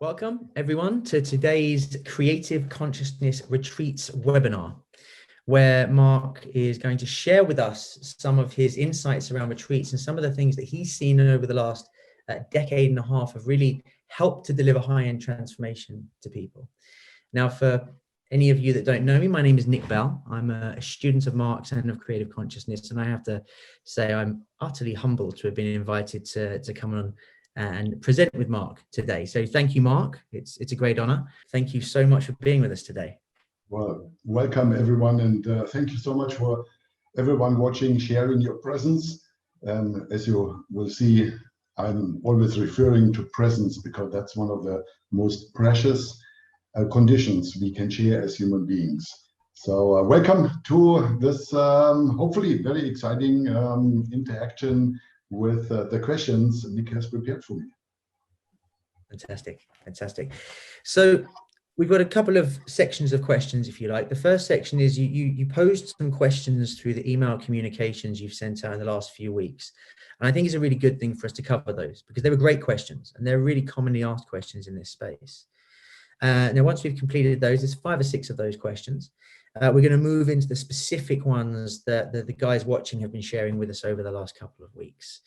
Welcome everyone to today's Creative Consciousness Retreats webinar, where Marc is going to share with us some of his insights around retreats and some of the things that he's seen over the last decade and a half have really helped to deliver high-end transformation to people. Now, for any of you that don't know me, my name is Nick Bell. I'm a student of Marc's and of Creative Consciousness, and I have to say I'm utterly humbled to have been invited to come on and present with Marc today. So thank you, Marc. It's a great honor. Thank you so much for being with us today. Well, welcome everyone, and thank you so much for everyone watching, sharing your presence. As you will see, I'm always referring to presence because that's one of the most precious conditions we can share as human beings. So welcome to this hopefully very exciting interaction with the questions Nick has prepared for me. Fantastic, fantastic. So we've got a couple of sections of questions, if you like. The first section is you posed some questions through the email communications you've sent out in the last few weeks. And I think it's a really good thing for us to cover those because they were great questions and they're really commonly asked questions in this space. Now, once we've completed those, there's 5 or 6 of those questions. We're going to move into the specific ones that the guys watching have been sharing with us over the last couple of weeks.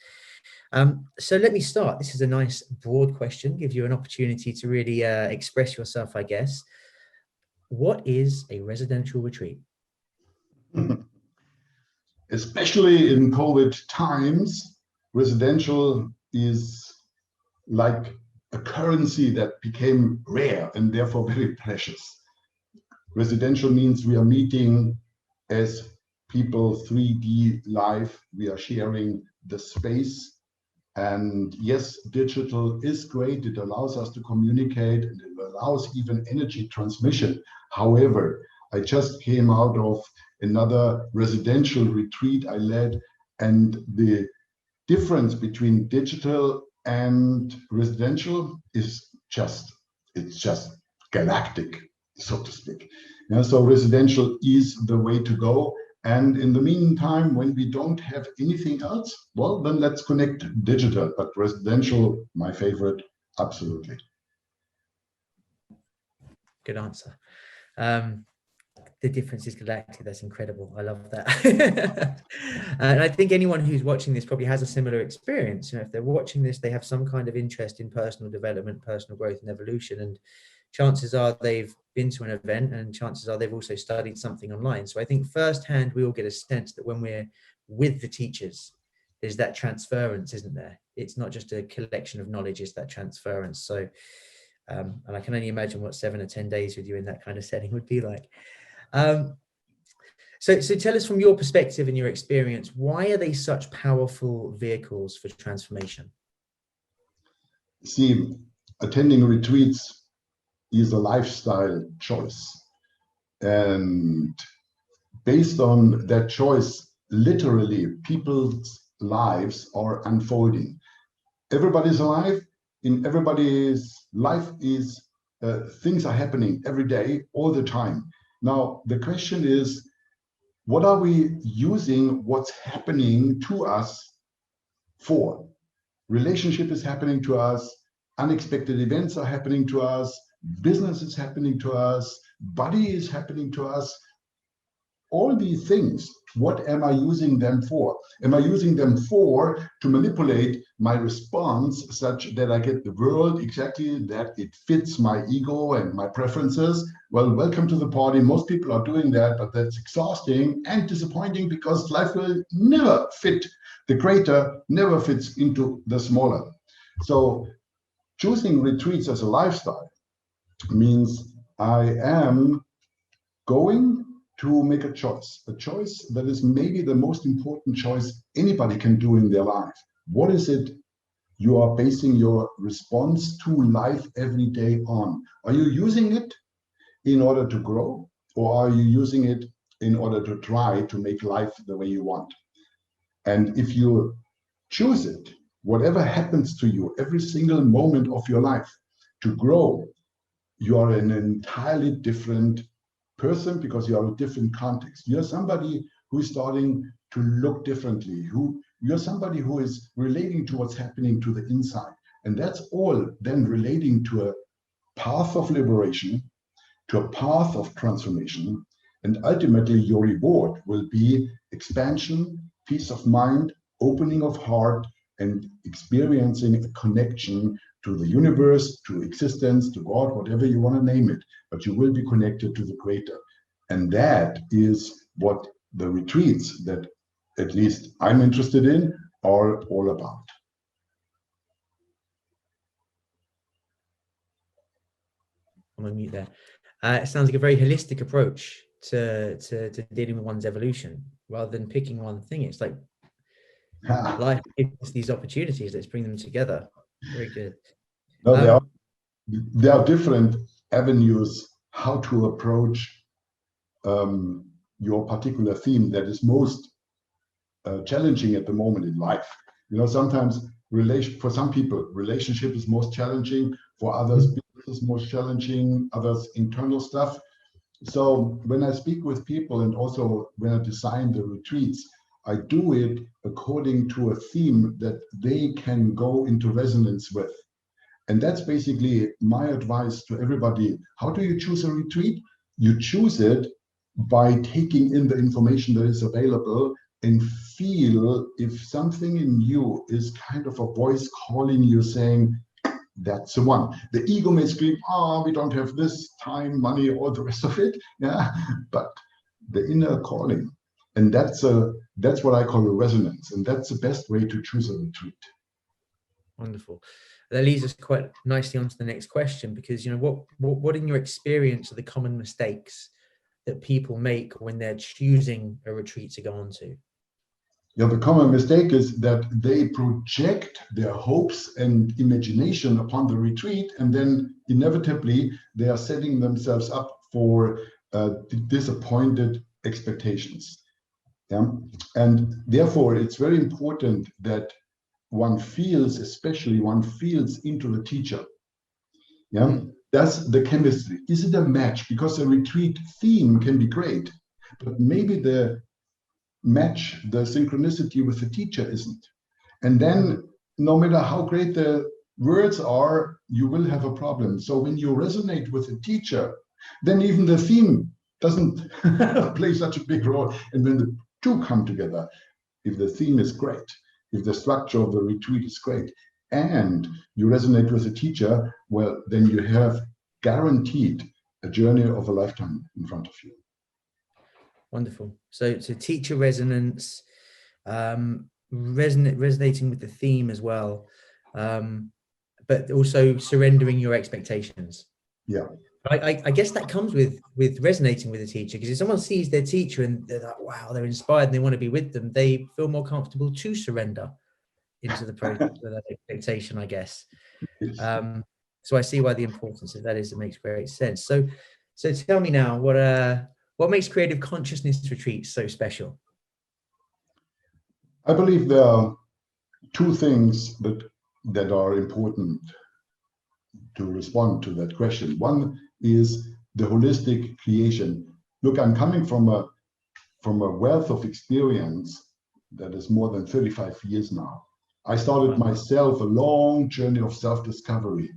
So let me start. This is a nice broad question, gives you an opportunity to really express yourself, I guess. What is a residential retreat? Especially in COVID times, residential is like a currency that became rare and therefore very precious. Residential means we are meeting as people 3D live. We are sharing the space. And yes, digital is great. It allows us to communicate and it allows even energy transmission. However, I just came out of another residential retreat I led, and the difference between digital and residential is just galactic, so to speak. Yeah, so residential is the way to go. And in the meantime, when we don't have anything else, well, then let's connect digital, but residential, my favorite, absolutely. Good answer. The difference is galactic. That's incredible. I love that. And I think anyone who's watching this probably has a similar experience. You know, if they're watching this, they have some kind of interest in personal development, personal growth and evolution. And chances are they've been to an event and chances are they've also studied something online. So I think firsthand, we all get a sense that when we're with the teachers, there's that transference, isn't there? It's not just a collection of knowledge, it's that transference. So, and I can only imagine what 7 or 10 days with you in that kind of setting would be like. So tell us from your perspective and your experience, why are they such powerful vehicles for transformation? See, attending retreats is a lifestyle choice. And based on that choice, literally people's lives are unfolding. Everybody's alive. In everybody's life is things are happening every day, all the time. Now, the question is, what are we using what's happening to us for? Relationship is happening to us, unexpected events are happening to us, business is happening to us, body is happening to us. All these things, what am I using them for? Am I using them for to manipulate my response such that I get the world exactly that it fits my ego and my preferences? Well, welcome to the party. Most people are doing that, but that's exhausting and disappointing because life will never fit. The greater never fits into the smaller. So choosing retreats as a lifestyle means I am going to make a choice that is maybe the most important choice anybody can do in their life. What is it you are basing your response to life every day on? Are you using it in order to grow, or are you using it in order to try to make life the way you want? And if you choose it, whatever happens to you, every single moment of your life, to grow, you are in an entirely different person because you are a different context. You're somebody who is starting to look differently, you're somebody who is relating to what's happening to the inside. And that's all then relating to a path of liberation, to a path of transformation, and ultimately your reward will be expansion, peace of mind, opening of heart, and experiencing a connection to the universe, to existence, to God, whatever you want to name it, but you will be connected to the greater. And that is what the retreats that at least I'm interested in are all about. I'm on mute there. It sounds like a very holistic approach to dealing with one's evolution, rather than picking one thing. It's like life gives these opportunities. Let's bring them together. Very good. No, there are different avenues how to approach your particular theme that is most challenging at the moment in life. You know, sometimes for some people, relationship is most challenging. For others, business is most challenging. Others, internal stuff. So when I speak with people, and also when I design the retreats, I do it according to a theme that they can go into resonance with. And that's basically my advice to everybody. How do you choose a retreat? You choose it by taking in the information that is available and feel if something in you is kind of a voice calling you saying, that's the one. The ego may scream, we don't have this time, money, all the rest of it. Yeah, but the inner calling. And that's what I call a resonance. And that's the best way to choose a retreat. Wonderful. That leads us quite nicely on to the next question, because, you know, what in your experience are the common mistakes that people make when they're choosing a retreat to go on to? Yeah, the common mistake is that they project their hopes and imagination upon the retreat, and then inevitably they are setting themselves up for disappointed expectations. Yeah? And therefore, it's very important that one feels into the teacher. Yeah, that's the chemistry. Is it a match? Because a retreat theme can be great, but maybe the match, the synchronicity with the teacher isn't. And then no matter how great the words are, you will have a problem. So when you resonate with the teacher, then even the theme doesn't play such a big role. And when the two come together, if the theme is great, if the structure of the retreat is great, and you resonate with the teacher, well, then you have guaranteed a journey of a lifetime in front of you. Wonderful. So teacher resonance, resonating with the theme as well, but also surrendering your expectations. Yeah. I guess that comes with resonating with a teacher, because if someone sees their teacher and they're like, wow, they're inspired and they want to be with them, they feel more comfortable to surrender into the process of that expectation, I guess. So I see why the importance of that is. It makes great sense. So tell me now, what makes creative consciousness retreats so special? I believe there are two things that are important to respond to that question. One is the holistic creation. Look, I'm coming from a wealth of experience that is more than 35 years now. I started myself a long journey of self-discovery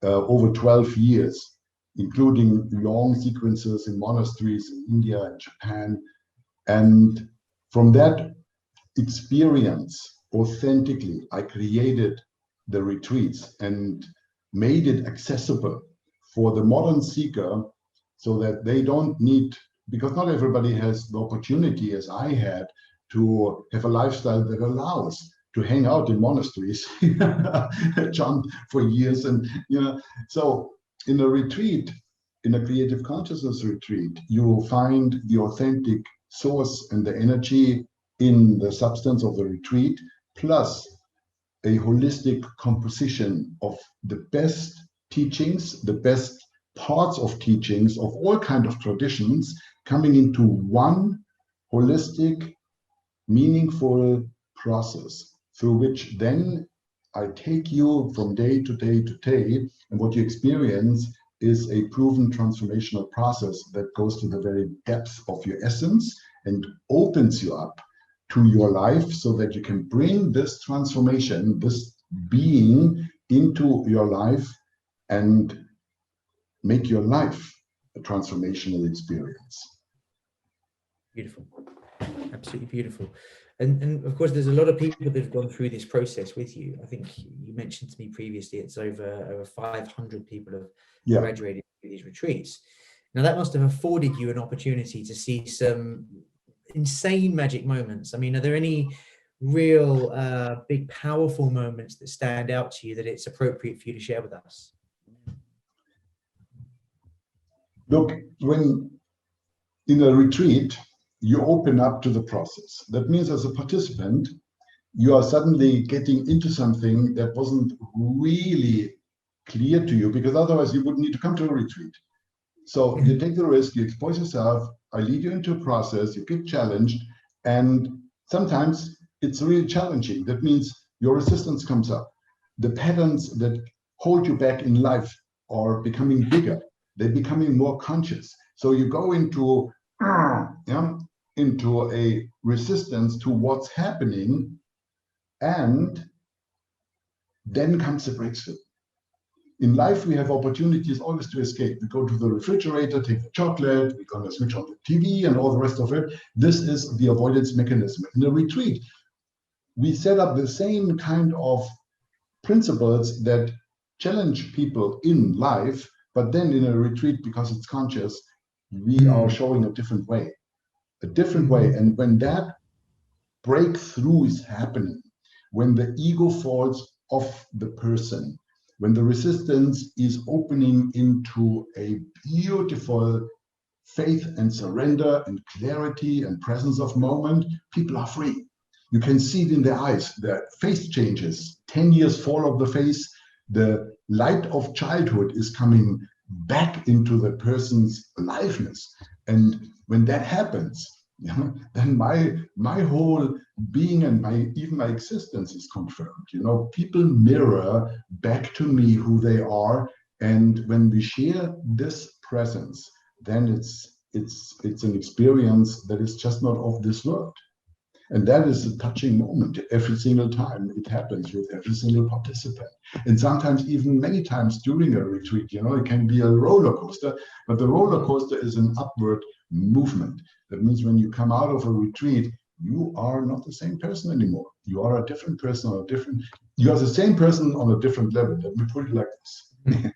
over 12 years, including long sequences in monasteries in India and Japan. And from that experience, authentically, I created the retreats and made it accessible for the modern seeker, so that they don't need, because not everybody has the opportunity as I had to have a lifestyle that allows to hang out in monasteries, chant for years. And, you know, so in a retreat, in a creative consciousness retreat, you will find the authentic source and the energy in the substance of the retreat, plus a holistic composition of the best teachings, the best parts of teachings of all kinds of traditions coming into one holistic, meaningful process, through which then I take you from day to day to day, and what you experience is a proven transformational process that goes to the very depth of your essence and opens you up to your life, so that you can bring this transformation, this being into your life, and make your life a transformational experience. Beautiful. Absolutely beautiful. And of course, there's a lot of people that have gone through this process with you. I think you mentioned to me previously, it's over 500 people have graduated through these retreats. Now, that must have afforded you an opportunity to see some insane magic moments. I mean, are there any real big, powerful moments that stand out to you that it's appropriate for you to share with us? Look, when in a retreat, you open up to the process. That means as a participant, you are suddenly getting into something that wasn't really clear to you, because otherwise you wouldn't need to come to a retreat. So you take the risk, you expose yourself, I lead you into a process, you get challenged, and sometimes it's really challenging. That means your resistance comes up. The patterns that hold you back in life are becoming bigger. They're becoming more conscious. So you go into a resistance to what's happening, and then comes the breakthrough. In life, we have opportunities always to escape. We go to the refrigerator, take the chocolate, we're going to switch on the TV and all the rest of it. This is the avoidance mechanism. In a retreat, we set up the same kind of principles that challenge people in life, but then in a retreat, because it's conscious, we are showing a different way. And when that breakthrough is happening, when the ego falls off the person, when the resistance is opening into a beautiful faith and surrender and clarity and presence of moment, people are free. You can see it in their eyes. The face changes. 10 years fall of the face. The light of childhood is coming back into the person's aliveness. And when that happens, then my whole being and even my existence is confirmed. People mirror back to me who they are, and when we share this presence, then it's an experience that is just not of this world. And that is a touching moment every single time it happens with every single participant. And sometimes even many times during a retreat, it can be a roller coaster, but the roller coaster is an upward movement. That means when you come out of a retreat, you are not the same person anymore. You are a different person you are the same person on a different level. Let me put it like this.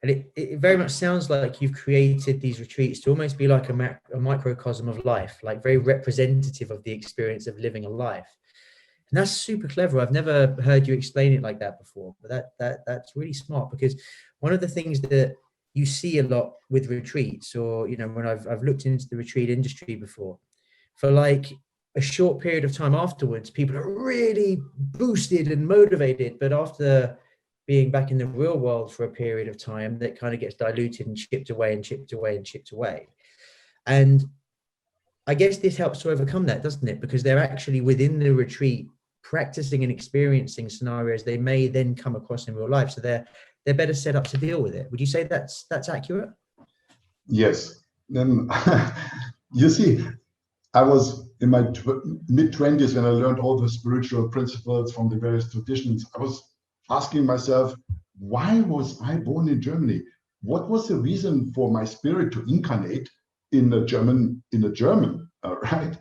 And it very much sounds like you've created these retreats to almost be like a microcosm of life, like very representative of the experience of living a life. And that's super clever. I've never heard you explain it like that before, but that's really smart, because one of the things that you see a lot with retreats, or, when I've looked into the retreat industry before, for like a short period of time afterwards, people are really boosted and motivated, but after being back in the real world for a period of time, that kind of gets diluted and chipped away and chipped away and chipped away. And I guess this helps to overcome that, doesn't it? Because they're actually within the retreat practicing and experiencing scenarios they may then come across in real life. So they're better set up to deal with it. Would you say that's accurate? Yes. You see, I was in my mid-20s when I learned all the spiritual principles from the various traditions. I was asking myself, why was I born in Germany? What was the reason for my spirit to incarnate in a German, right?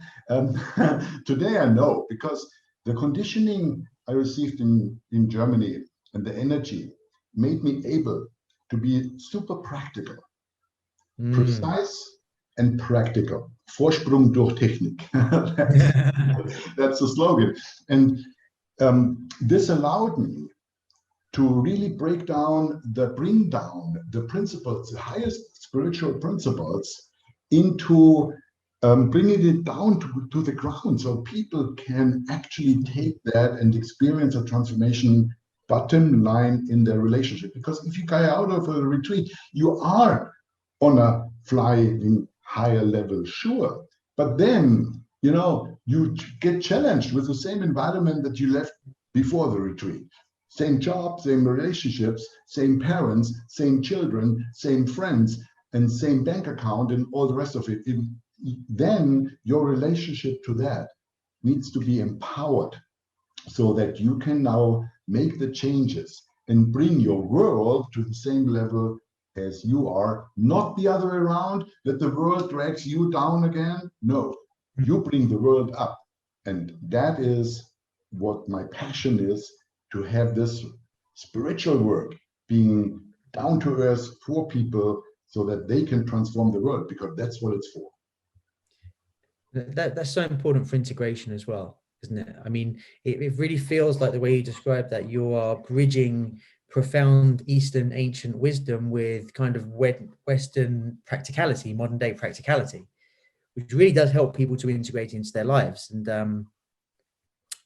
Today I know, because the conditioning I received in Germany and the energy made me able to be super practical, precise and practical. Vorsprung durch Technik. That's the slogan. And this allowed me to really bring down the principles, the highest spiritual principles, into bringing it down to the ground, so people can actually take that and experience a transformation bottom line in their relationship. Because if you go out of a retreat, you are on a flying higher level, sure, but then you get challenged with the same environment that you left before the retreat. Same job, same relationships, same parents, same children, same friends, and same bank account, and all the rest of it. Then your relationship to that needs to be empowered, so that you can now make the changes and bring your world to the same level as you are, not the other way around, that the world drags you down again. No, you bring the world up. And that is what my passion is, to have this spiritual work being down to earth for people so that they can transform the world, because that's what it's for. That's so important for integration as well, isn't it? I mean, it really feels like the way you describe that, you are bridging profound Eastern ancient wisdom with kind of Western practicality, modern day practicality, which really does help people to integrate into their lives. And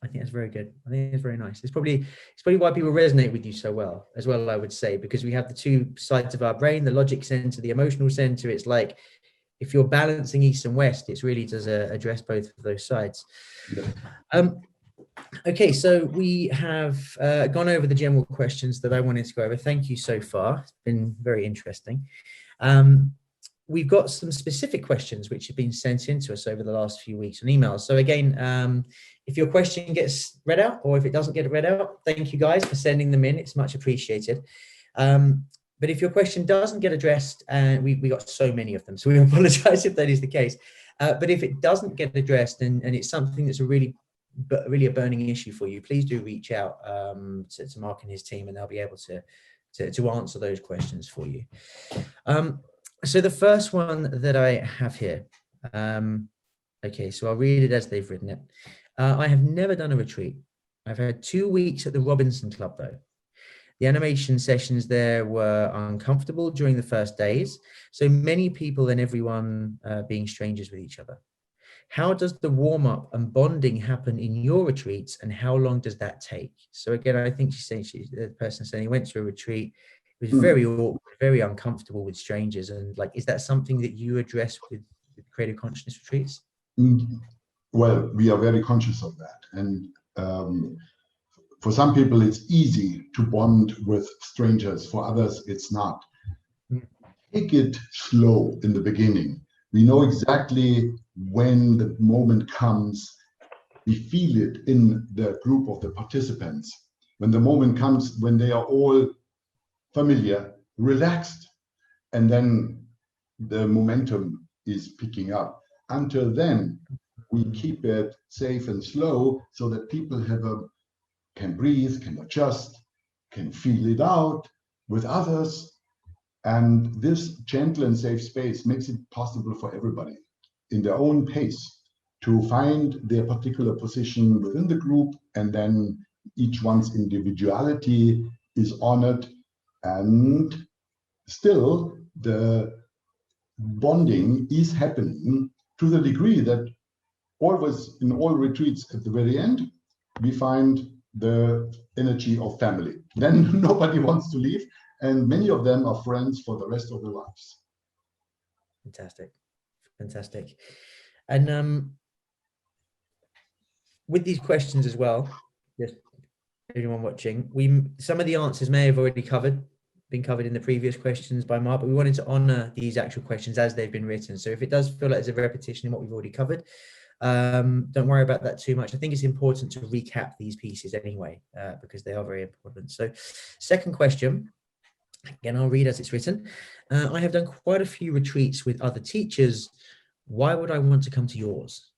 I think that's very good. I think it's very nice. It's probably why people resonate with you so well as well, I would say, because we have the two sides of our brain, the logic center, the emotional center. It's like, if you're balancing East and West, it really does address both of those sides. Yeah. Okay, so we have gone over the general questions that I wanted to go over. Thank you so far. It's been very interesting. We've got some specific questions which have been sent in to us over the last few weeks on emails. So again, if your question gets read out, or if it doesn't get read out, thank you guys for sending them in. It's much appreciated. But if your question doesn't get addressed, and we got so many of them, so we apologize if that is the case. But if it doesn't get addressed, and it's something that's really a burning issue for you, please do reach out to Mark and his team, and they'll be able to answer those questions for you. So the first one that I have here, okay, so I'll read it as they've written it. I have never done a retreat. I've had 2 weeks at the Robinson Club though. The animation sessions there were uncomfortable during the first days, so many people and everyone being strangers with each other. How does the warm-up and bonding happen in your retreats, and how long does that take? So again, I think she's saying, the person saying he went to a retreat, it was very awkward, very uncomfortable with strangers, and like, is that something that you address with creative consciousness retreats? Well, we are very conscious of that, and for some people, it's easy to bond with strangers. For others, it's not. Take it slow in the beginning. We know exactly when the moment comes. We feel it in the group of the participants. When the moment comes, when they are all familiar, relaxed, and then the momentum is picking up. Until then, we keep it safe and slow so that people can breathe, can adjust, can feel it out with others. And this gentle and safe space makes it possible for everybody in their own pace to find their particular position within the group, and then each one's individuality is honored, and still the bonding is happening to the degree that always in all retreats at the very end, we find the energy of family. Then nobody wants to leave, and many of them are friends for the rest of their lives. Fantastic, fantastic. And with these questions as well, just anyone watching, some of the answers may have already been covered in the previous questions by Mark, but we wanted to honor these actual questions as they've been written. So if it does feel like there's a repetition in what we've already covered, don't worry about that too much. I think it's important to recap these pieces anyway, because they are very important. So second question, again, I'll read as it's written. I have done quite a few retreats with other teachers. Why would I want to come to yours?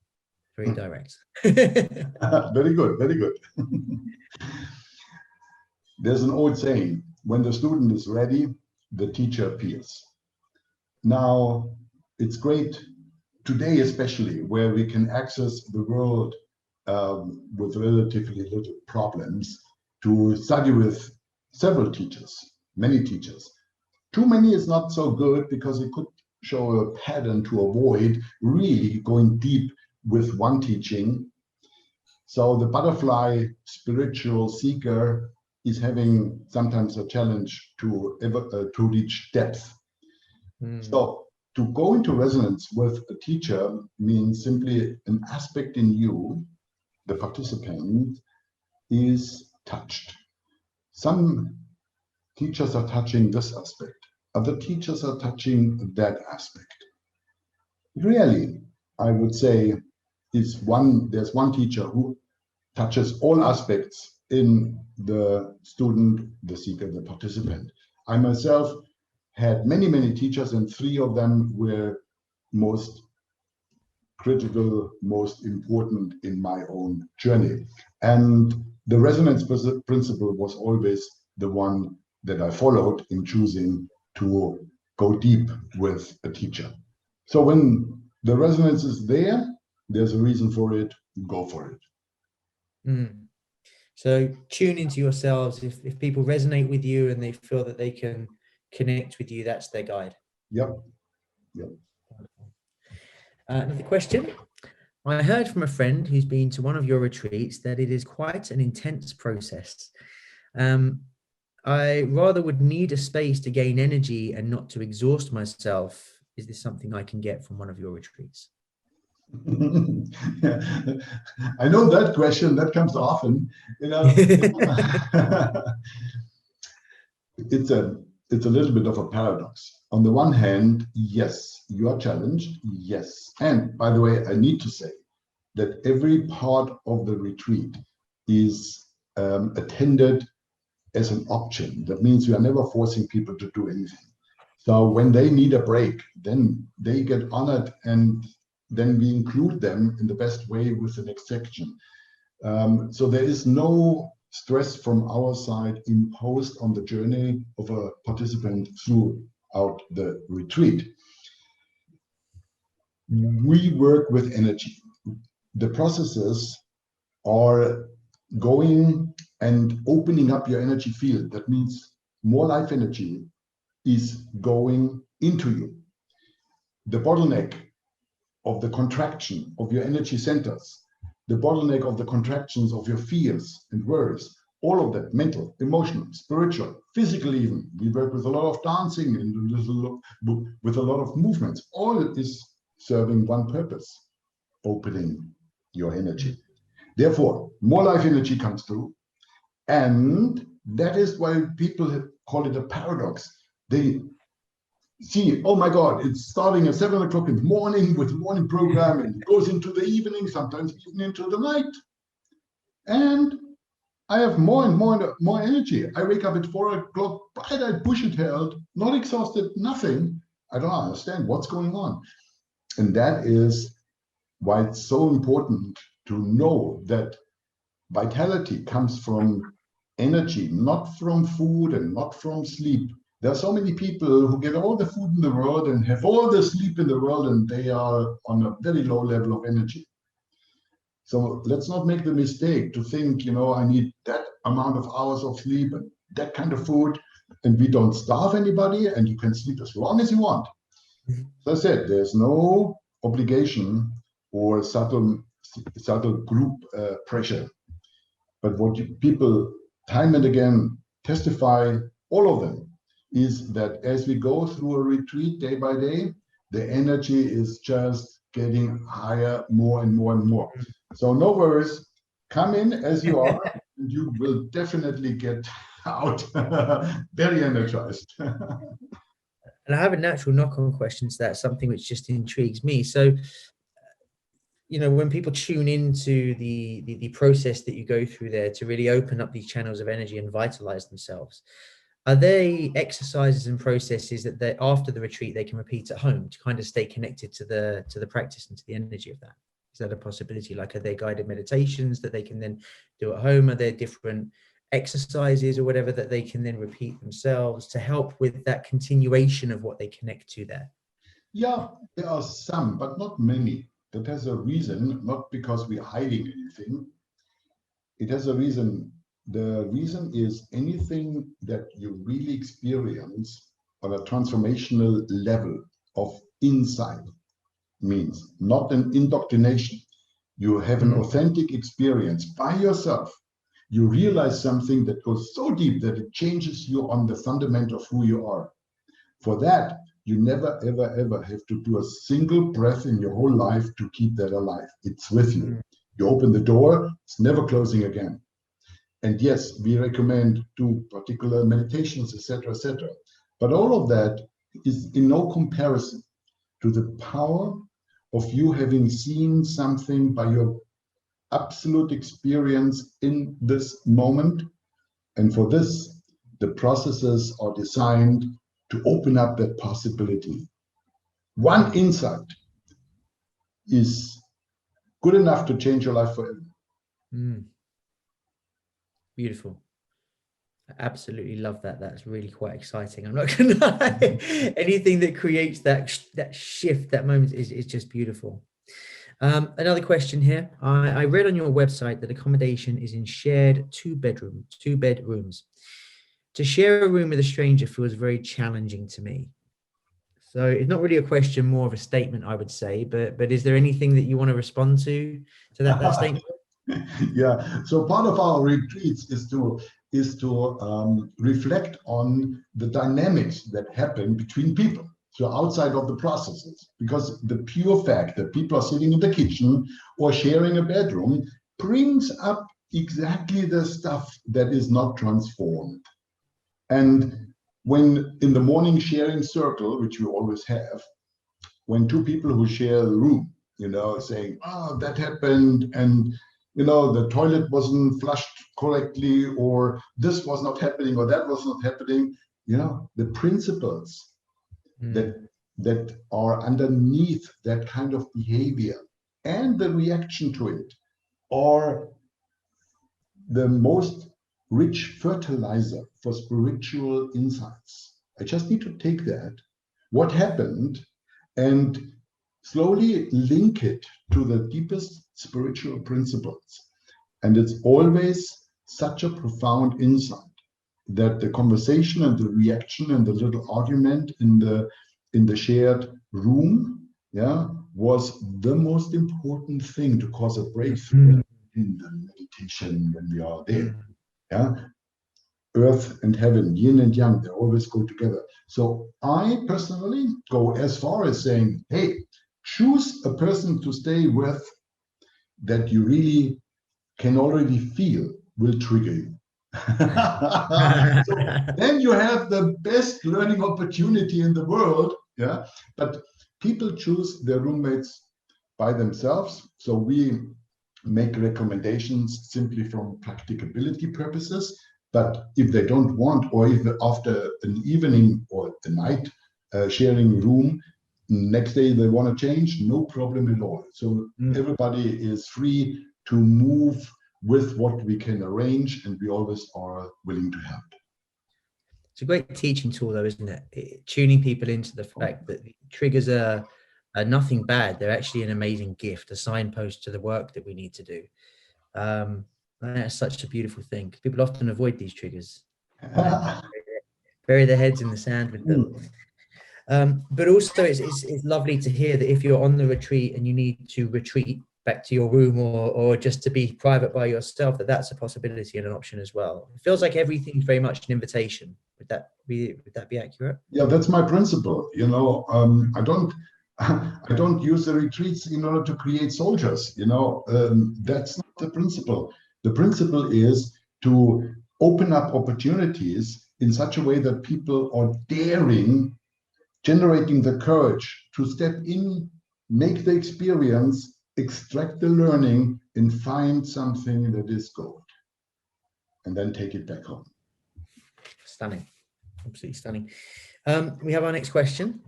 Very direct. Very good, very good. There's an old saying, when the student is ready, the teacher appears. Now, it's great today, especially where we can access the world with relatively little problems, to study with several teachers, many teachers. Too many is not so good, because it could show a pattern to avoid really going deep with one teaching. So the butterfly spiritual seeker is having sometimes a challenge to reach depth. So to go into resonance with a teacher means simply an aspect in you, the participant, is touched. Some teachers are touching this aspect, other teachers are touching that aspect. Really, I would say there's one teacher who touches all aspects in the student, the seeker, the participant. I myself had many teachers, and 3 of them were most critical, most important in my own journey. And the resonance principle was always the one that I followed in choosing to go deep with a teacher. So when the resonance is there, there's a reason for it, go for it. So tune into yourselves. If people resonate with you and they feel that they can connect with you, that's their guide. Yep. Another question. I heard from a friend who's been to one of your retreats that it is quite an intense process. I rather would need a space to gain energy and not to exhaust myself. Is this something I can get from one of your retreats? I know that question, that comes often. It's a little bit of a paradox. On the one hand, yes, you are challenged, yes. And by the way, I need to say that every part of the retreat is attended as an option. That means we are never forcing people to do anything. So when they need a break, then they get honored, and then we include them in the best way with the next section. So there is no stress from our side imposed on the journey of a participant throughout the retreat. We work with energy. The processes are going and opening up your energy field. That means more life energy is going into you. The bottleneck of the contraction of your energy centers, the bottleneck of the contractions of your fears and worries, all of that, mental, emotional, spiritual, physical even. We work with a lot of dancing and with a lot of movements. All is serving one purpose, opening your energy. Therefore, more life energy comes through. And that is why people call it a paradox. They see, oh my God, it's starting at 7 o'clock in the morning with the morning program, and it goes into the evening, sometimes even into the night. And I have more and more energy. I wake up at 4 o'clock, bright-eyed, bushy-tailed, not exhausted, nothing. I don't understand what's going on. And that is why it's so important to know that vitality comes from energy, not from food and not from sleep. There are so many people who get all the food in the world and have all the sleep in the world, and they are on a very low level of energy. So let's not make the mistake to think, I need that amount of hours of sleep and that kind of food, and we don't starve anybody, and you can sleep as long as you want. As I said, there's no obligation or subtle group pressure. But what people time and again testify, all of them, is that as we go through a retreat day by day, the energy is just getting higher, more and more and more. So no worries, come in as you are, and you will definitely get out very energized. And I have a natural knock-on question to that, something which just intrigues me. So, when people tune into the process that you go through there to really open up these channels of energy and vitalize themselves, are they exercises and processes that they, after the retreat, they can repeat at home to kind of stay connected to the practice and to the energy of that? Is that a possibility? Like, are there guided meditations that they can then do at home? Are there different exercises or whatever that they can then repeat themselves to help with that continuation of what they connect to there? Yeah, there are some, but not many. That has a reason, not because we're hiding anything. It has a reason. The reason is anything that you really experience on a transformational level of insight means not an indoctrination. You have an authentic experience by yourself. You realize something that goes so deep that it changes you on the fundament of who you are. For that, you never, ever, ever have to do a single breath in your whole life to keep that alive. It's with you. You open the door, it's never closing again. And yes, we recommend do particular meditations, etc., etc. But all of that is in no comparison to the power of you having seen something by your absolute experience in this moment. And for this, the processes are designed to open up that possibility. One insight is good enough to change your life forever. Beautiful. I absolutely love that. That's really quite exciting. I'm not gonna lie. Anything that creates that shift, that moment is just beautiful. Another question here. I read on your website that accommodation is in shared two bedrooms. To share a room with a stranger feels very challenging to me. So it's not really a question, more of a statement, I would say. But is there anything that you want to respond to that statement? Yeah. So part of our retreats is to reflect on the dynamics that happen between people. So outside of the processes, because the pure fact that people are sitting in the kitchen or sharing a bedroom brings up exactly the stuff that is not transformed. And when in the morning sharing circle, which we always have, when two people who share the room, saying, oh, that happened, and the toilet wasn't flushed correctly, or this was not happening, or that was not happening, the principles that are underneath that kind of behavior and the reaction to it are the most rich fertilizer for spiritual insights. I just need to take that, what happened, and slowly link it to the deepest spiritual principles. And it's always such a profound insight that the conversation and the reaction and the little argument in the shared room, was the most important thing to cause a breakthrough in the meditation when we are there. Earth and heaven, yin and yang, they always go together. So I personally go as far as saying, hey, choose a person to stay with that you really can already feel will trigger you. So then you have the best learning opportunity in the world. But people choose their roommates by themselves. So we make recommendations simply from practicability purposes. But if they don't want, or if after an evening or a night sharing room, next day they want to change, no problem at all. So everybody is free to move with what we can arrange, and we always are willing to help. It's a great teaching tool, though, isn't it? Tuning people into the fact that triggers are nothing bad. They're actually an amazing gift, a signpost to the work that we need to do. That's such a beautiful thing. People often avoid these triggers, bury their heads in the sand with them. But also, it's lovely to hear that if you're on the retreat and you need to retreat back to your room or just to be private by yourself, that's a possibility and an option as well. It feels like everything's very much an invitation. Would that be accurate? Yeah, that's my principle. I don't use the retreats in order to create soldiers. That's not the principle. The principle is to open up opportunities in such a way that people are daring, generating the courage to step in, make the experience, extract the learning, and find something that is gold, and then take it back home. Stunning. Absolutely stunning. We have our next question.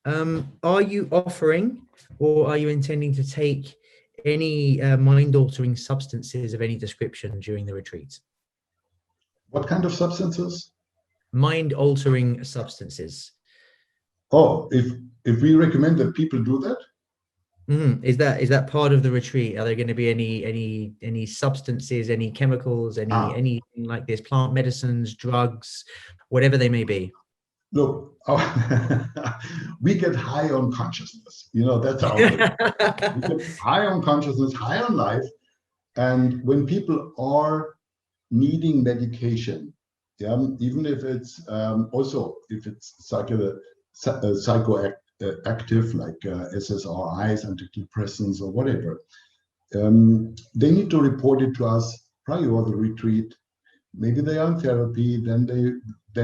Are you offering, or are you intending to take any mind-altering substances of any description during the retreat? What kind of substances? Mind-altering substances. Oh, if we recommend that people do that? Is that part of the retreat? Are there going to be any substances, any chemicals, anything like this, plant medicines, drugs, whatever they may be? Look, we get high on consciousness. That's our way. We get high on consciousness, high on life. And when people are needing medication, even if it's psychoactive, like SSRIs, antidepressants, or whatever, they need to report it to us prior to the retreat. Maybe they are in therapy, then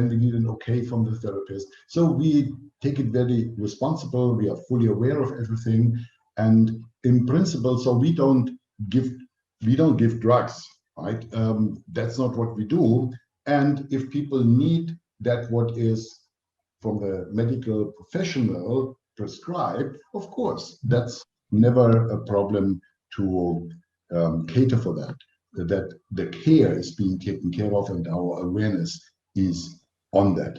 we need an okay from the therapist. So we take it very responsible. We are fully aware of everything, and in principle, so we don't give we don't give drugs, right? That's not what we do. And if people need that, what is from the medical professional prescribed, of course, that's never a problem to cater for that. That the care is being taken care of and our awareness is on that.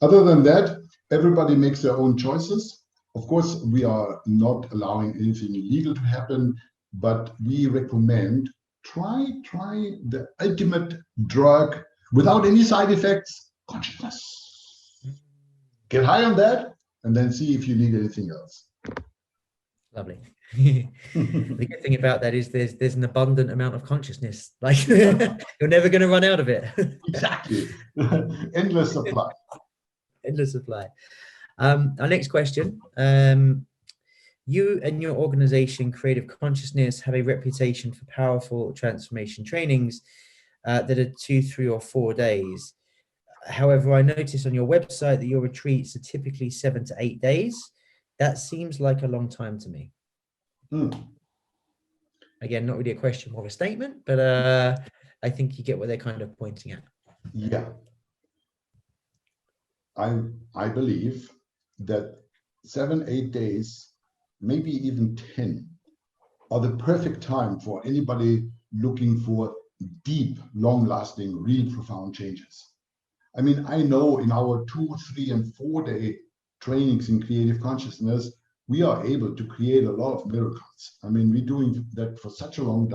Other than that, everybody makes their own choices. Of course, we are not allowing anything illegal to happen, but we recommend try the ultimate drug without any side effects, consciousness. Get high on that and then see if you need anything else. Lovely. The good thing about that is there's an abundant amount of consciousness. Like you're never going to run out of it. Exactly. Endless supply. Endless supply. Our next question. You and your organization, Creative Consciousness, have a reputation for powerful transformation trainings that are 2, 3, or 4 days. However, I noticed on your website that your retreats are typically 7 to 8 days. That seems like a long time to me. Again, not really a question, more of a statement, but I think you get what they're kind of pointing at. Yeah. I believe that 7, 8 days, maybe even 10, are the perfect time for anybody looking for deep, long-lasting, real profound changes. I mean, I know in our 2, 3, and 4 day trainings in creative consciousness, we are able to create a lot of miracles. I mean, we're doing that for such a long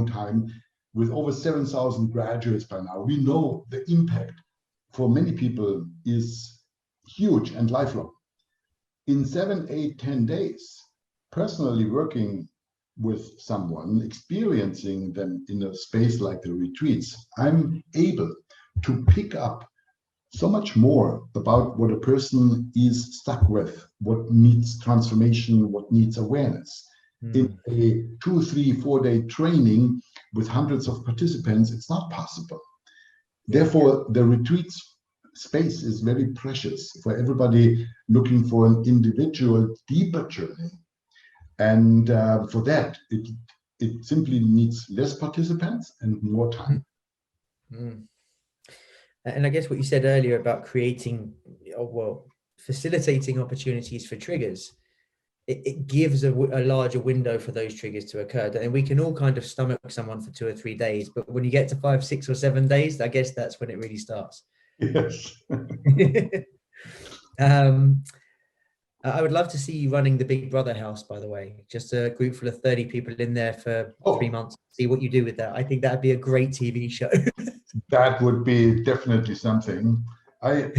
time with over 7,000 graduates by now. We know the impact for many people is huge and lifelong. In 7, 8, 10 days, personally working with someone, experiencing them in a space like the retreats, I'm able to pick up so much more about what a person is stuck with, what needs transformation, what needs awareness. In a 2, 3, 4 day training with hundreds of participants, it's not possible. Therefore, the retreats space is very precious for everybody looking for an individual, deeper journey. And for that, it simply needs less participants and more time. And I guess what you said earlier about creating, well, facilitating opportunities for triggers, it gives a larger window for those triggers to occur. And we can all kind of stomach someone for 2 or 3 days, but when you get to 5, 6, or 7 days, I guess that's when it really starts. Yes. I would love to see you running the Big Brother house, by the way, just a group full of 30 people in there for 3 months, see what you do with that. I think that'd be a great TV show. That would be definitely something. I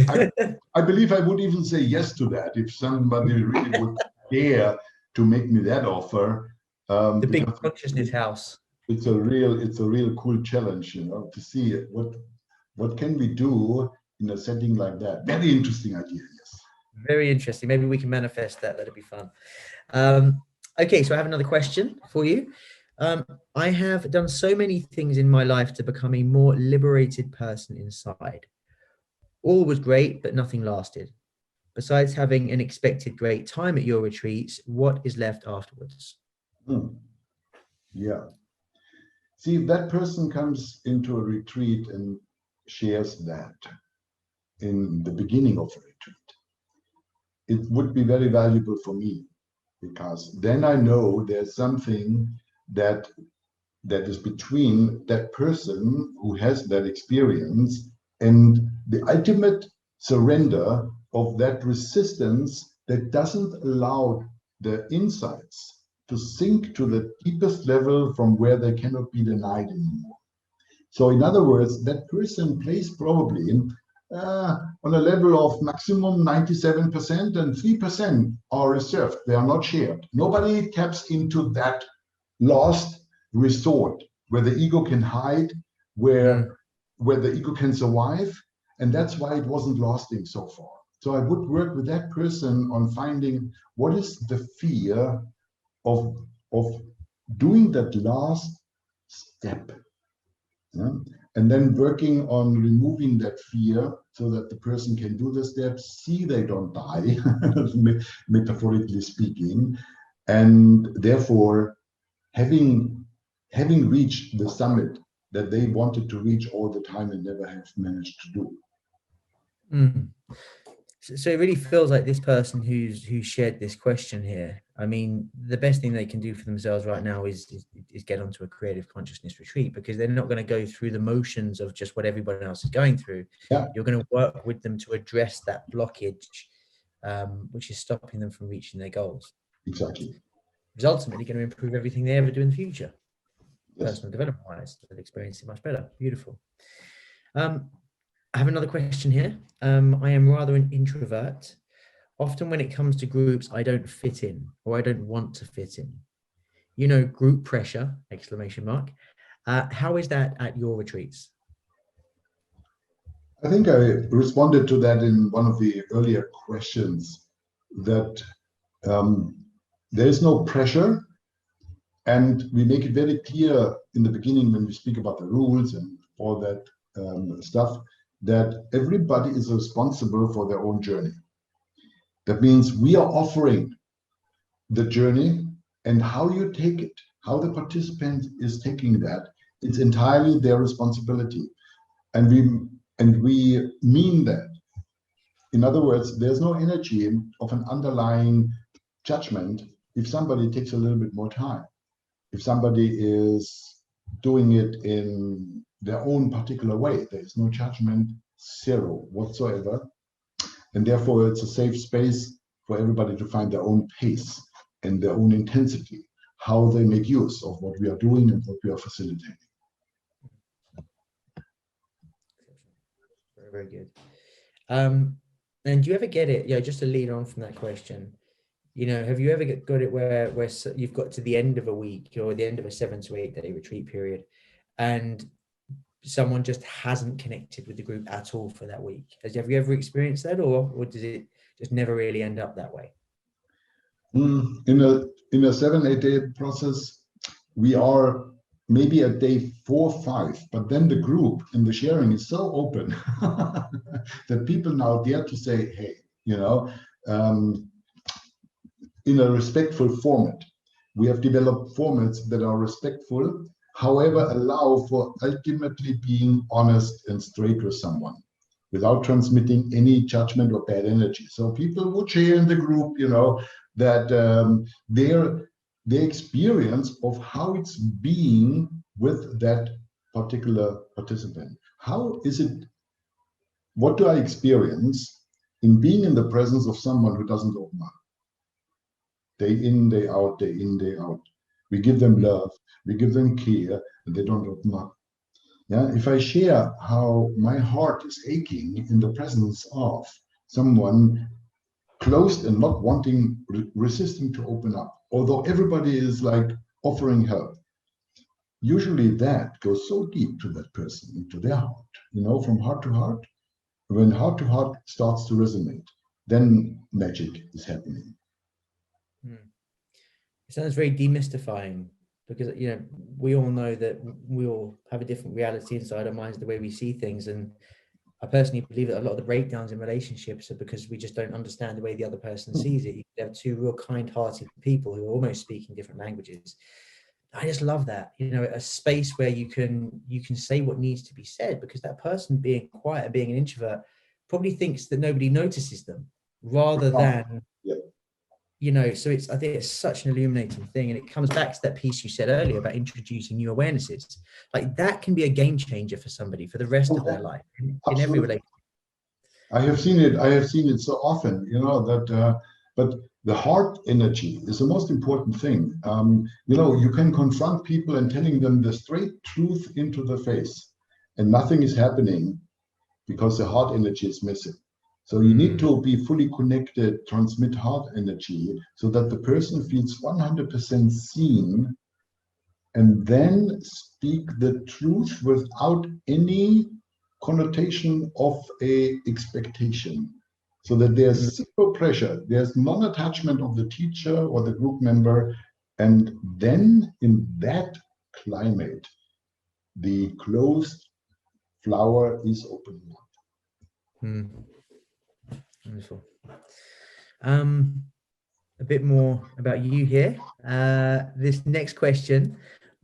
believe I would even say yes to that if somebody really would dare to make me that offer. The Big Consciousness house. It's a real cool challenge, you know, to see what can we do in a setting like that. Very interesting idea, yes. Very interesting. Maybe we can manifest that. That'd be fun. Okay, so I have another question for you. I have done so many things in my life to become a more liberated person inside. All was great, but nothing lasted. Besides having an expected great time at your retreats, what is left afterwards? Yeah. See, if that person comes into a retreat and shares that in the beginning of a retreat, it would be very valuable for me, because then I know there's something that is between that person who has that experience and the ultimate surrender of that resistance that doesn't allow the insights to sink to the deepest level from where they cannot be denied anymore. So in other words, that person plays probably on a level of maximum 97%, and 3% are reserved. They are not shared. Nobody taps into that last resort where the ego can hide, where the ego can survive. And that's why it wasn't lasting so far. So I would work with that person on finding what is the fear of doing that last step. Yeah? And then working on removing that fear so that the person can do the steps, see they don't die, metaphorically speaking, and therefore having having reached the summit that they wanted to reach all the time and never have managed to do. Mm. So it really feels like this person who's shared this question here, I mean, the best thing they can do for themselves right now is get onto a creative consciousness retreat, because they're not going to go through the motions of just what everybody else is going through. Yeah. You're going to work with them to address that blockage, which is stopping them from reaching their goals. Exactly. It's ultimately going to improve everything they ever do in the future. Yes. Personal development wise, they'll experience it much better. Beautiful. I have another question here. I am rather an introvert. Often when it comes to groups, I don't fit in, or I don't want to fit in. You know, group pressure, exclamation mark. How is that at your retreats? I think I responded to that in one of the earlier questions, that there is no pressure. And we make it very clear in the beginning when we speak about the rules and all that stuff, that everybody is responsible for their own journey. That means we are offering the journey, and how you take it, how the participant is taking that, it's entirely their responsibility. And we mean that. In other words, there's no energy of an underlying judgment if somebody takes a little bit more time. If somebody is doing it in their own particular way, there is no judgment, zero whatsoever. And therefore, it's a safe space for everybody to find their own pace and their own intensity, how they make use of what we are doing and what we are facilitating. Very, very good. And do you ever get it, just to lead on from that question, have you ever got it where you've got to the end of a week or the end of a 7 to 8 day retreat period, and someone just hasn't connected with the group at all for that week? Have you ever experienced that, or does it just never really end up that way? In a 7-8 day process, we are maybe at day 4-5, but then the group and the sharing is so open that people now dare to say, hey, in a respectful format. We have developed formats that are respectful, however, allow for ultimately being honest and straight with someone without transmitting any judgment or bad energy. So people would share in the group, that their experience of how it's being with that particular participant. How is it, what do I experience in being in the presence of someone who doesn't open up? Day in, day out, day in, day out. We give them love, we give them care, and they don't open up. Yeah, if I share how my heart is aching in the presence of someone closed and not wanting, resisting to open up, although everybody is like offering help, usually that goes so deep to that person, into their heart, from heart to heart. When heart to heart starts to resonate, then magic is happening. It sounds very demystifying, because we all know that we all have a different reality inside our minds, the way we see things. And I personally believe that a lot of the breakdowns in relationships are because we just don't understand the way the other person sees it. You have two real kind-hearted people who are almost speaking different languages. I just love that, a space where you can say what needs to be said, because that person being quiet, being an introvert, probably thinks that nobody notices them, rather than so I think it's such an illuminating thing. And it comes back to that piece you said earlier about introducing new awarenesses. Like, that can be a game changer for somebody for the rest of their life in every relationship. I have seen it so often, that but the heart energy is the most important thing. You can confront people and telling them the straight truth into the face, and nothing is happening because the heart energy is missing. So you need to be fully connected, transmit heart energy so that the person feels 100% seen, and then speak the truth without any connotation of a expectation. So that there's zero pressure, there's non-attachment of the teacher or the group member, and then in that climate, the closed flower is opening up. Wonderful. A bit more about you here. This next question,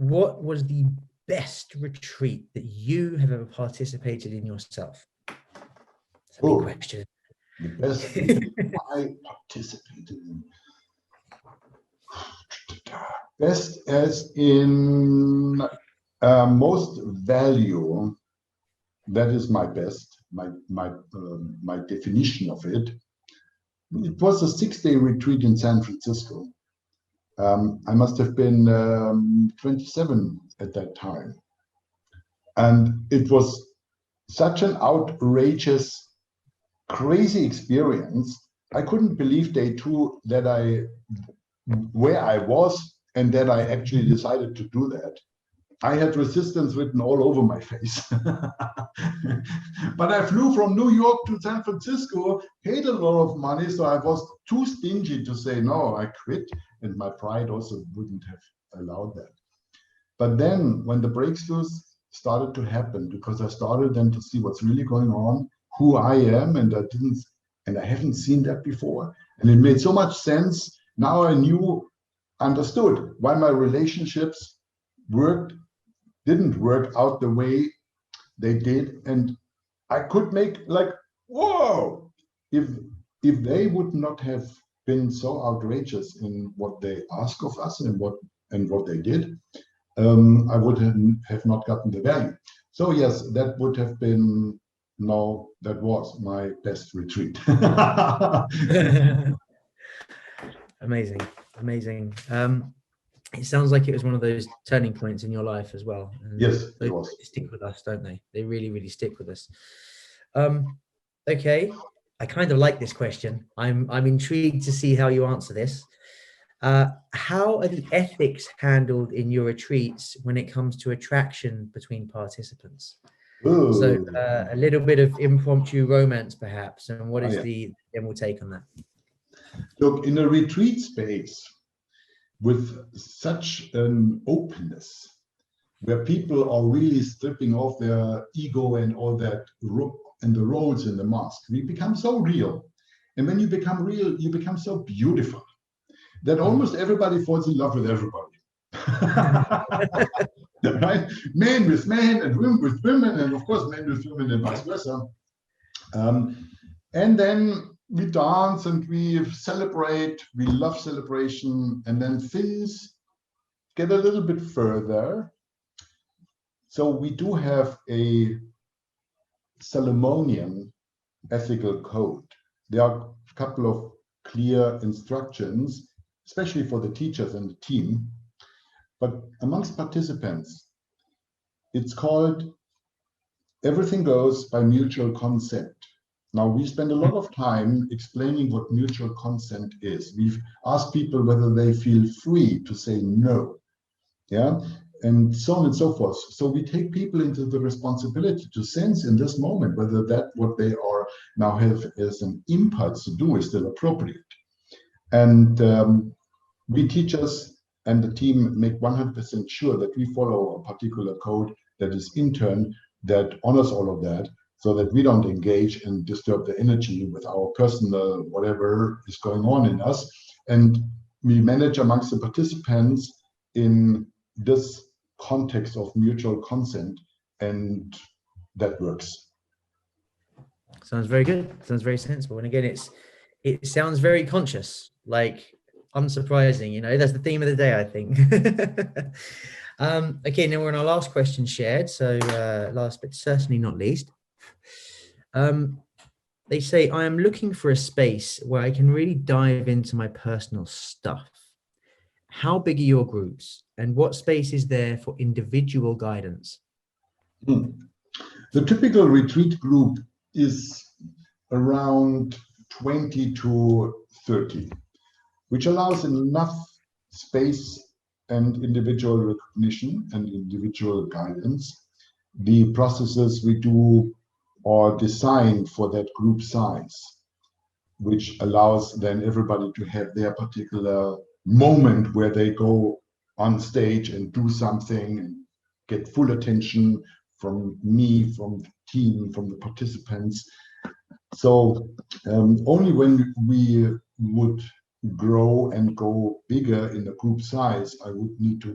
what was the best retreat that you have ever participated in yourself? That's a big question. The best retreat I participated in. Best as in most value. That is my best. My definition of it. It was a 6-day retreat in San Francisco. I must have been 27 at that time. And it was such an outrageous, crazy experience. I couldn't believe day 2 that where I was and that I actually decided to do that. I had resistance written all over my face. But I flew from New York to San Francisco, paid a lot of money, so I was too stingy to say no, I quit. And my pride also wouldn't have allowed that. But then when the breakthroughs started to happen, because I started then to see what's really going on, who I am, and I haven't seen that before. And it made so much sense. Now I understood why my relationships didn't work out the way they did. And I could make like, whoa, if they would not have been so outrageous in what they ask of us and what they did, I would have not gotten the value. So yes, that would have been, that was my best retreat. Amazing. It sounds like it was one of those turning points in your life as well. And yes, it was. Stick with us, don't they? They really, really stick with us. Okay, I kind of like this question. I'm intrigued to see how you answer this. How are the ethics handled in your retreats when it comes to attraction between participants? Ooh. So a little bit of impromptu romance, perhaps. And what is the general take on that? Look, in a retreat space with such an openness, where people are really stripping off their ego and all that and the roles in the mask, we become so real. And when you become real, you become so beautiful that almost everybody falls in love with everybody. Right? Men with men and women with women, and of course men with women and vice versa. And then we dance and we celebrate, we love celebration, and then things get a little bit further. So we do have a Solomonian ethical code. There are a couple of clear instructions, especially for the teachers and the team. But amongst participants, it's called everything goes by mutual consent. Now, we spend a lot of time explaining what mutual consent is. We've asked people whether they feel free to say no, and so on and so forth. So we take people into the responsibility to sense in this moment whether that what they are now have as an impulse to do is still appropriate. And we teachers and the team make 100% sure that we follow a particular code that is intern, that honors all of that, so that we don't engage and disturb the energy with our personal whatever is going on in us. And we manage amongst the participants in this context of mutual consent, and that works. Sounds very good. Sounds very sensible. And again, it sounds very conscious, like unsurprising, that's the theme of the day, I think. Okay, now we're on our last question shared. So last but certainly not least, they say, I am looking for a space where I can really dive into my personal stuff. How big are your groups, and what space is there for individual guidance? The typical retreat group is around 20 to 30, which allows enough space and individual recognition and individual guidance. The processes we do are designed for that group size, which allows then everybody to have their particular moment where they go on stage and do something and get full attention from me, from the team, from the participants. So only when we would grow and go bigger in the group size, I would need to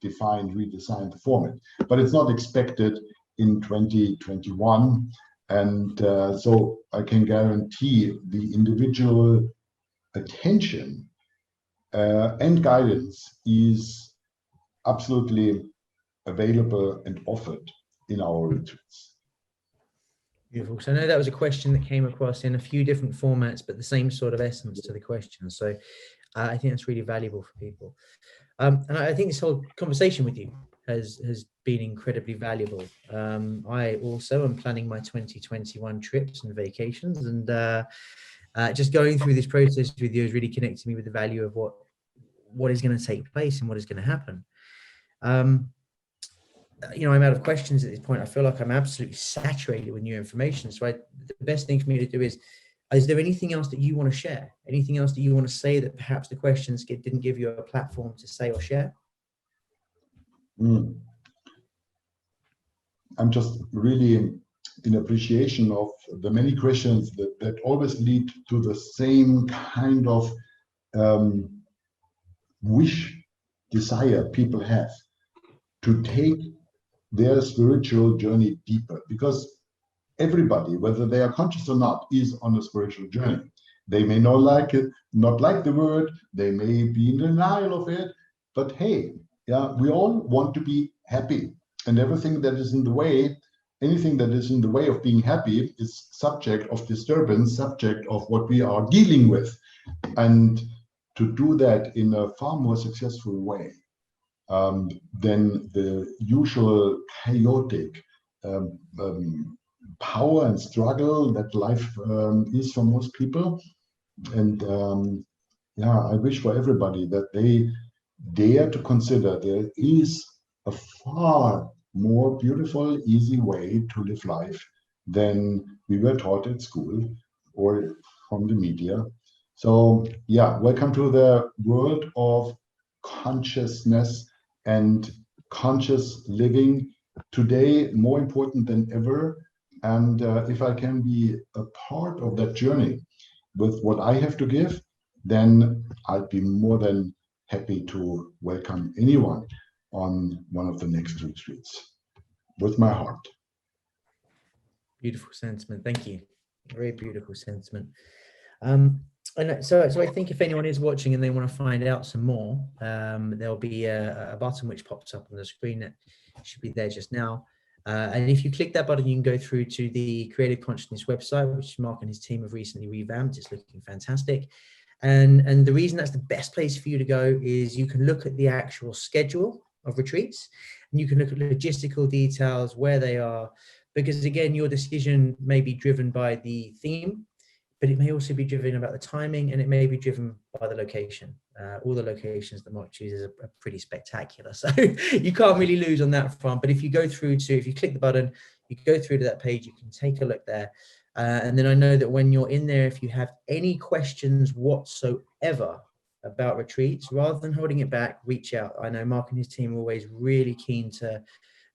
redesign the format. But it's not expected in 2021. And so I can guarantee the individual attention and guidance is absolutely available and offered in our retreats. Beautiful. So I know that was a question that came across in a few different formats, but the same sort of essence to the question. So I think that's really valuable for people. And I think this whole conversation with you has been incredibly valuable. I also am planning my 2021 trips and vacations, and just going through this process with you has really connected me with the value of what is going to take place and what is going to happen. You know, I'm out of questions at this point. I feel like I'm absolutely saturated with new information. So the best thing for me to do is there anything else that you want to share? Anything else that you want to say that perhaps the questions didn't give you a platform to say or share? I'm just really in appreciation of the many questions that always lead to the same kind of desire people have to take their spiritual journey deeper, because everybody, whether they are conscious or not, is on a spiritual journey. They may not like it, not like the word, they may be in denial of it, but hey, yeah, we all want to be happy, and everything that is in the way, anything that is in the way of being happy is subject of disturbance, subject of what we are dealing with. And to do that in a far more successful way than the usual chaotic power and struggle that life is for most people. And yeah, I wish for everybody that they dare to consider there is a far more beautiful, easy way to live life than we were taught at school or from the media. So yeah, welcome to the world of consciousness and conscious living, today more important than ever. And if I can be a part of that journey with what I have to give, then I'd be more than happy to welcome anyone on one of the next retreats with my heart. Beautiful sentiment. Thank you. Very beautiful sentiment. And so I think if anyone is watching and they want to find out some more, there'll be a button which pops up on the screen that should be there just now. And if you click that button, you can go through to the Creative Consciousness website, which Marc and his team have recently revamped. It's looking fantastic. And the reason that's the best place for you to go is you can look at the actual schedule of retreats, and you can look at logistical details, where they are, because again, your decision may be driven by the theme, but it may also be driven about the timing, and it may be driven by the location. All the locations that Marc chooses are pretty spectacular. So you can't really lose on that front. But if you go through to, if you click the button, you can go through to that page, you can take a look there. And then I know that when you're in there, if you have any questions whatsoever about retreats, rather than holding it back, reach out. I know Marc and his team are always really keen to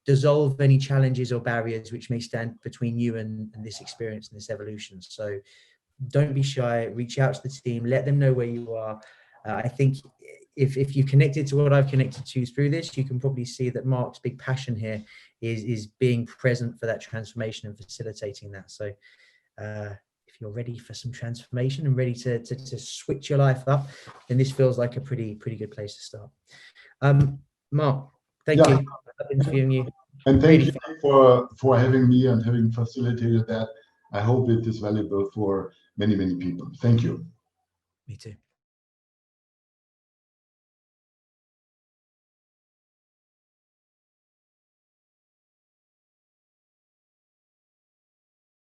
dissolve any challenges or barriers which may stand between you and this experience and this evolution. So don't be shy, reach out to the team, let them know where you are. I think if you connected to what I've connected to through this, you can probably see that Marc's big passion here is being present for that transformation and facilitating that. So if you're ready for some transformation and ready to switch your life up, then this feels like a pretty good place to start. Marc, thank you for interviewing you. And thank you for having me and having facilitated that. I hope it is valuable for many people. Thank you. Me too.